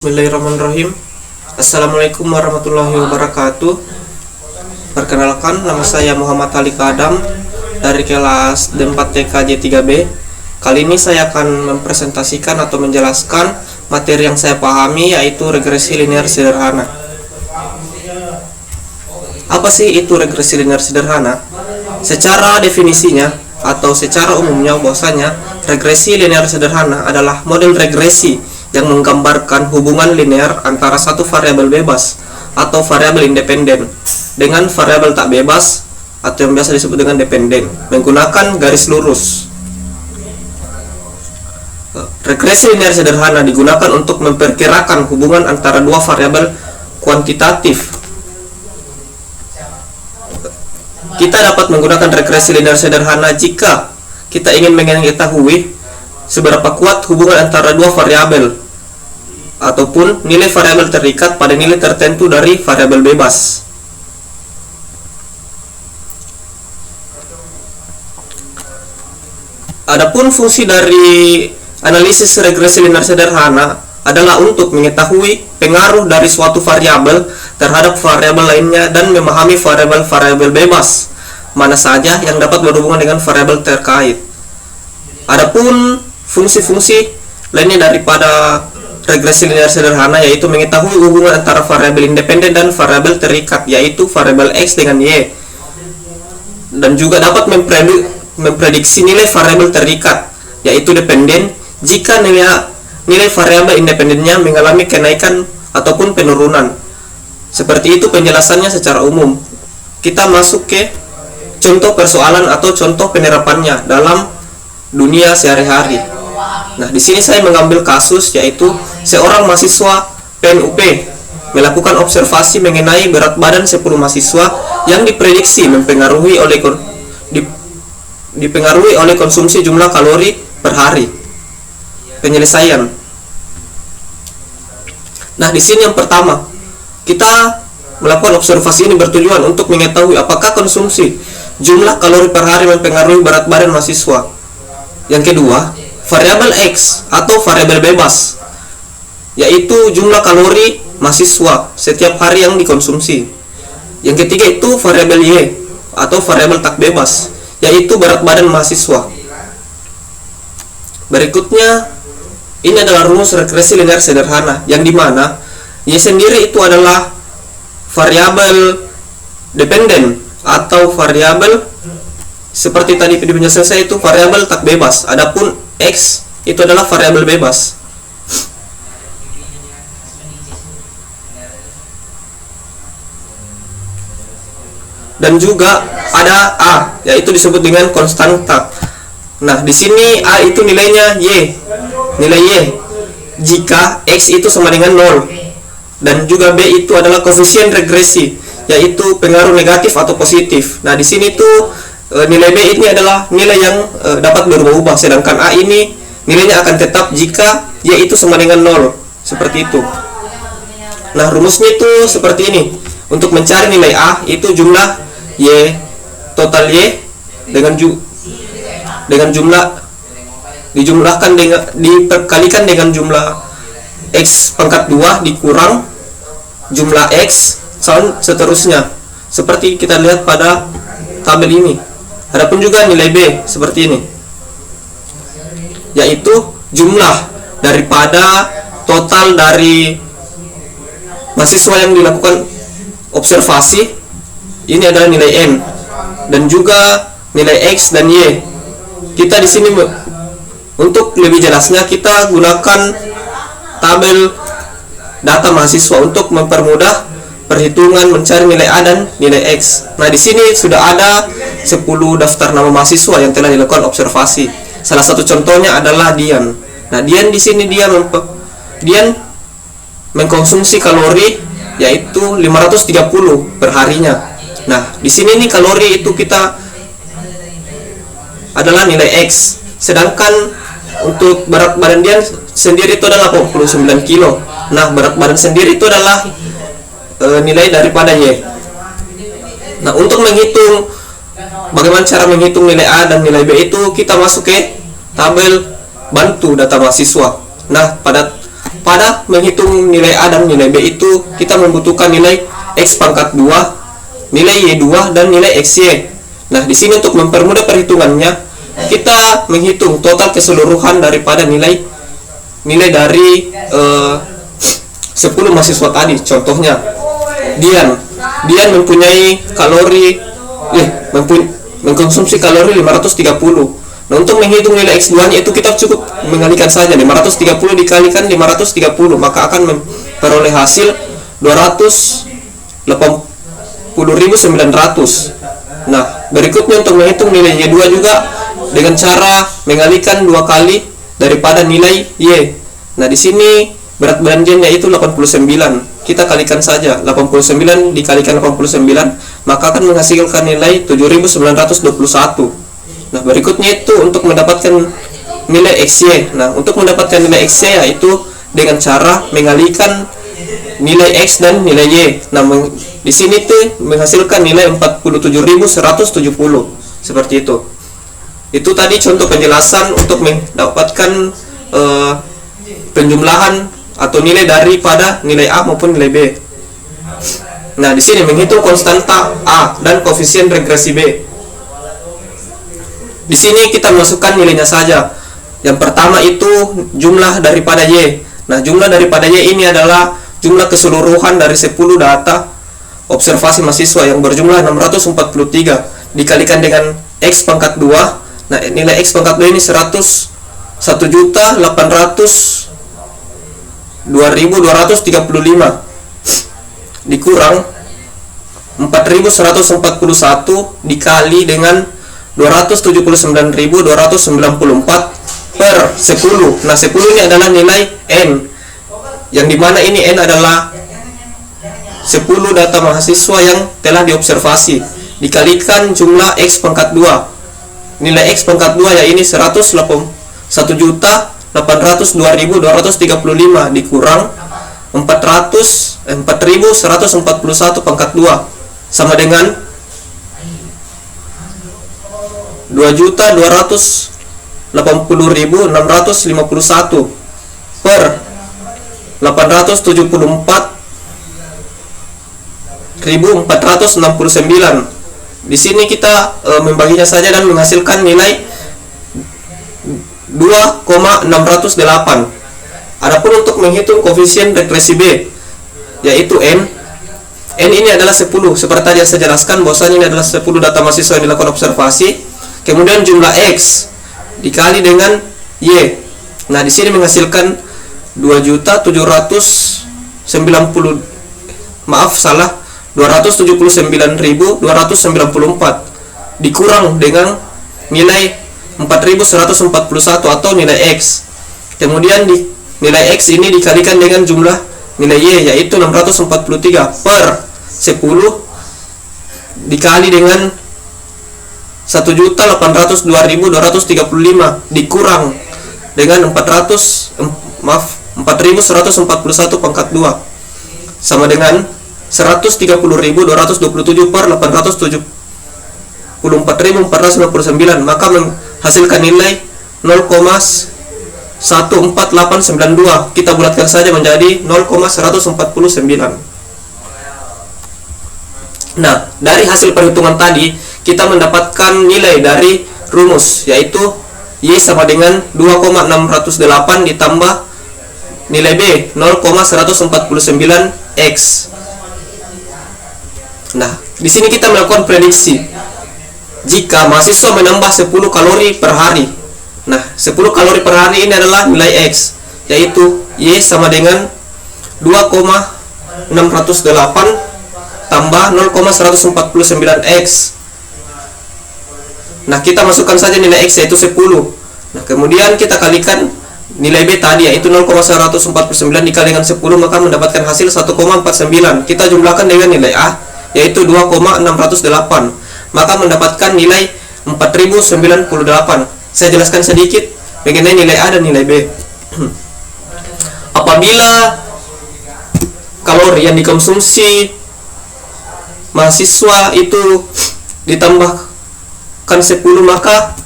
Bismillahirrahmanirrahim. Assalamualaikum warahmatullahi wabarakatuh. Perkenalkan, nama saya Muhammad Ali Kadam dari kelas D4 TK J3B. Kali ini saya akan mempresentasikan atau menjelaskan materi yang saya pahami, yaitu regresi linear sederhana. Apa sih itu regresi linear sederhana? Secara definisinya atau secara umumnya bahwasanya regresi linear sederhana adalah model regresi yang menggambarkan hubungan linear antara satu variabel bebas atau variabel independen dengan variabel tak bebas atau yang biasa disebut dengan dependen menggunakan garis lurus. Regresi linear sederhana digunakan untuk memperkirakan hubungan antara dua variabel kuantitatif. Kita dapat menggunakan regresi linear sederhana jika kita ingin mengetahui seberapa kuat hubungan antara dua variabel ataupun nilai variabel terikat pada nilai tertentu dari variabel bebas. Adapun fungsi dari analisis regresi linear sederhana adalah untuk mengetahui pengaruh dari suatu variabel terhadap variabel lainnya dan memahami variabel-variabel bebas mana saja yang dapat berhubungan dengan variabel terkait. Adapun fungsi-fungsi lainnya daripada regresi linear sederhana yaitu mengetahui hubungan antara variabel independen dan variabel terikat, yaitu variabel X dengan Y, dan juga dapat memprediksi nilai variabel terikat yaitu dependen jika nilai variabel independennya mengalami kenaikan ataupun penurunan. Seperti itu penjelasannya secara umum. Kita masuk ke contoh persoalan atau contoh penerapannya dalam dunia sehari-hari. Nah, di sini saya mengambil kasus yaitu seorang mahasiswa PNUP melakukan observasi mengenai berat badan 10 mahasiswa yang diprediksi dipengaruhi oleh konsumsi jumlah kalori per hari. Penyelesaian. Nah, di sini yang pertama, kita melakukan observasi ini bertujuan untuk mengetahui apakah konsumsi jumlah kalori per hari mempengaruhi berat badan mahasiswa. Yang kedua, variabel X atau variabel bebas, yaitu jumlah kalori mahasiswa setiap hari yang dikonsumsi. Yang ketiga itu variabel Y atau variabel tak bebas, yaitu berat badan mahasiswa. Berikutnya, ini adalah rumus regresi linear sederhana, yang dimana Y sendiri itu adalah variabel dependen atau variabel seperti tadi di penjelasan saya itu variabel tak bebas. Adapun X itu adalah variabel bebas. Dan juga ada A, yaitu disebut dengan konstanta. Nah, di sini A itu nilainya Y, nilai Y jika X itu sama dengan 0. Dan juga B itu adalah koefisien regresi, yaitu pengaruh negatif atau positif. Nah, di sini tuh nilai B ini adalah nilai yang dapat berubah-ubah, sedangkan A ini nilainya akan tetap jika Y itu sama dengan 0, seperti itu. Nah, rumusnya itu seperti ini. Untuk mencari nilai A itu jumlah Y, total Y dengan jumlah dijumlahkan dengan diperkalikan dengan jumlah X pangkat 2 dikurang jumlah X seterusnya, seperti kita lihat pada tabel ini. Adapun juga nilai B seperti ini, yaitu jumlah daripada total dari mahasiswa yang dilakukan observasi, ini adalah nilai N, dan juga nilai X dan Y. Kita di sini untuk lebih jelasnya kita gunakan tabel data mahasiswa untuk mempermudah perhitungan mencari nilai A dan nilai X. Nah, di sini sudah ada 10 daftar nama mahasiswa yang telah dilakukan observasi. Salah satu contohnya adalah Dian. Nah, Dian di sini Dian mengkonsumsi kalori yaitu 530 per harinya. Nah, di sini nih kalori itu kita adalah nilai X. Sedangkan untuk berat badan Dian sendiri itu adalah 89 kilo. Nah, berat badan sendiri itu adalah nilai daripada Y. Nah, untuk menghitung bagaimana cara menghitung nilai A dan nilai B itu kita masuk ke tabel bantu data mahasiswa. Nah, pada pada menghitung nilai A dan nilai B itu kita membutuhkan nilai X pangkat 2, nilai Y2 dan nilai XY. Nah, di sini untuk mempermudah perhitungannya, kita menghitung total keseluruhan daripada nilai dari 10 mahasiswa tadi. Contohnya, Dian mempunyai mengkonsumsi kalori 530. Nah, untuk menghitung nilai X2 nya itu kita cukup mengalihkan saja 530 dikalikan 530, maka akan memperoleh hasil 280.900. Nah, berikutnya untuk menghitung nilai Y2 juga dengan cara mengalihkan 2 kali daripada nilai Y. Nah, di sini berat badannya itu 89. Kita kalikan saja 89 dikalikan 89, maka akan menghasilkan nilai 7.921. Nah, berikutnya itu untuk mendapatkan nilai XY. Nah, untuk mendapatkan nilai XY yaitu dengan cara mengalihkan nilai X dan nilai Y. Nah, di sini tuh menghasilkan nilai 47.170. Seperti itu. Itu tadi contoh penjelasan untuk mendapatkan penjumlahan atau nilai daripada nilai A maupun nilai B. Nah, di sini menghitung konstanta A dan koefisien regresi B. Di sini kita masukkan nilainya saja. Yang pertama itu jumlah daripada Y. Nah, jumlah daripada Y ini adalah jumlah keseluruhan dari 10 data observasi mahasiswa yang berjumlah 643 dikalikan dengan X pangkat 2. Nah, nilai X pangkat 2 ini 101.802.235 dikurang 4.141 dikali dengan 279.294 per 10. Nah, 10 ini adalah nilai N, yang dimana ini N adalah 10 data mahasiswa yang telah diobservasi dikalikan jumlah X pangkat 2. Nilai X pangkat 2 ya ini 101.802.235 dikurang 4.141 pangkat 2 sama dengan 2.280.651 per 874.469. Di sini kita membaginya saja dan menghasilkan nilai 2,608. Adapun untuk menghitung koefisien regresi B yaitu N ini adalah 10. Seperti tadi yang saya jelaskan bahwasanya ini adalah 10 data mahasiswa yang dilakukan observasi. Kemudian jumlah X dikali dengan Y. Nah, di sini menghasilkan 279.294 dikurang dengan nilai 4.141 atau nilai X. Kemudian nilai X ini dikalikan dengan jumlah nilai Y yaitu 643 per 10 dikali dengan 1.802.235 dikurang dengan 4.141 pangkat 2 sama dengan 130.227 per 874.499, maka menghasilkan nilai 0,14892. Kita bulatkan saja menjadi 0,149. Nah, dari hasil perhitungan tadi kita mendapatkan nilai dari rumus yaitu Y sama dengan 2,608 ditambah nilai B 0,149X. Nah, di sini kita melakukan prediksi jika mahasiswa menambah 10 kalori per hari. Nah, 10 kalori per hari ini adalah nilai X, yaitu Y sama dengan 2,608 tambah 0,149X. Nah, kita masukkan saja nilai X yaitu 10. Nah, kemudian kita kalikan nilai B tadi yaitu 0,149 dikali dengan 10, maka mendapatkan hasil 1,49. Kita jumlahkan dengan nilai A yaitu 2,608, maka mendapatkan nilai 4.098. Saya jelaskan sedikit mengenai nilai A dan nilai B. Apabila kalori yang dikonsumsi mahasiswa itu ditambahkan 10, maka